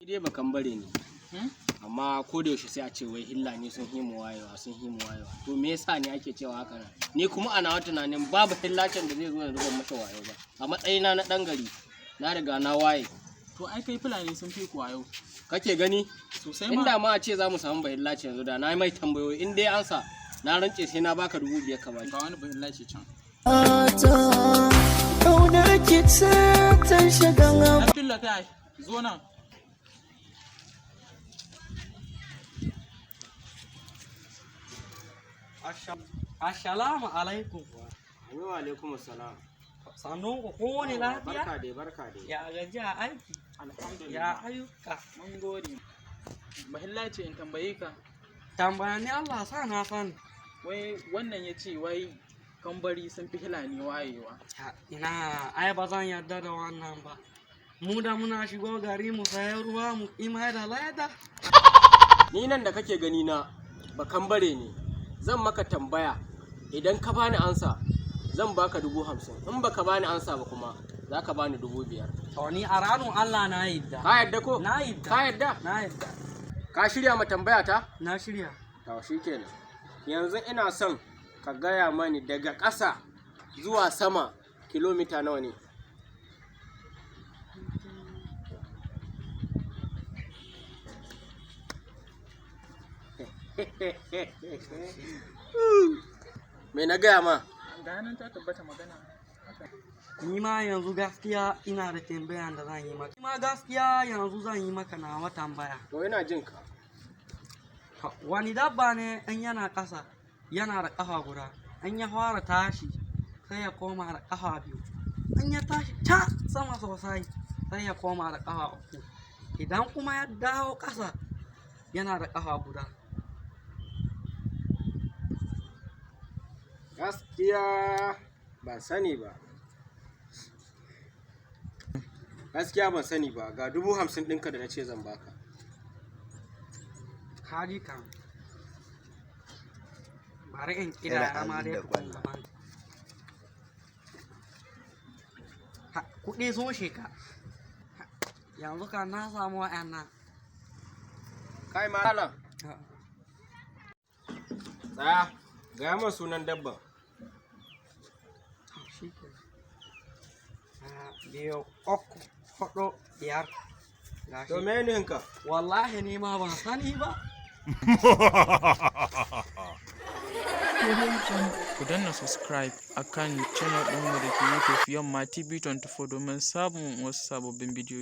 Dai bakan bare ne. Amma ko da yaushe sai a ce wai hilla ne sun himu wayewa to me yasa ne ake cewa haka nan? Ni kuma ana wata tunanin babu hillacin da zai zo ya zuba masa wayo ba. A matsayina na dan gari na riga na waye. To ai kai fulani sun fi ku wayo. Kake gani? Sosai ma. Inda ma a ce za mu samu bahillaci yanzu da na yi mai tambayoyi in dai ansa na rance sai na baka 5,000 ka baki. Ga wani bahillaci can. Kaunar ki ta shiga Abdullah kai zo nan. Assalamu alaikum. Wa alaikum assalam. Sannun ku kowane lafiya? Barka dai. Ya gaji a aiki? Alhamdulillah. Ya ayyuka? Mun gode. Bahillaci in tambaye ka. Tambaya ni Allah sa na sani. Wai wannan ya ce wai kambari sun fi hilani wayewa. Ina ai ba zan yarda da wannan ba. Mu da muna shigo gari mu sayar ruwa mu ima da leda. Ni nan da kake gani na bakan bare ne. Zan maka tambaya idan ka bani ansa zan baka 50,000 in baka bani ansa ba kuma zaka bani 5,000. To ni a ranun Allah na yadda. Ka yadda ko? Na yadda. Ka yadda? Na yadda. Ka shirya ma tambaya ta? Na shirya. To shikenan. Yanzu ina son ka gaya mani daga ƙasa zuwa sama kilomita nawa ne? Me na gaya ma? Ga nan ta tabbata magana. Ni ma yanzu gaskiya ina da tambaya da zan yi maka. Ni ma gaskiya yanzu zan yi maka nawa tambaya. To ina jin ka. Wani dabba ne in yana ƙasa yana da ƙafa guda, in ya fara tashi sai ya koma da ƙafa biyu, in ya tashi ta sama sosai sai ya koma da ƙafa uku, idan kuma ya dawo ƙasa yana da ƙafa guda. Gaskiya ban sani ba. Gaskiya ban sani ba. Ga 50,000 ɗinka da na ce zan baka. Kaji kan. Bari in kira ma dai gaban. Kuɗi sun sheka. Yanzu kan na samu wa'annan. Kai malam. Tsaya. Gaya min sunan dabban. Biyu, uku, huɗu, biyar. To me ka? Wallahi ni ma ban sani ba. Ku danna subscribe akan channel ɗinmu da ke YouTube Yamma TV 24 domin samun wasu sababbin bidiyoyi.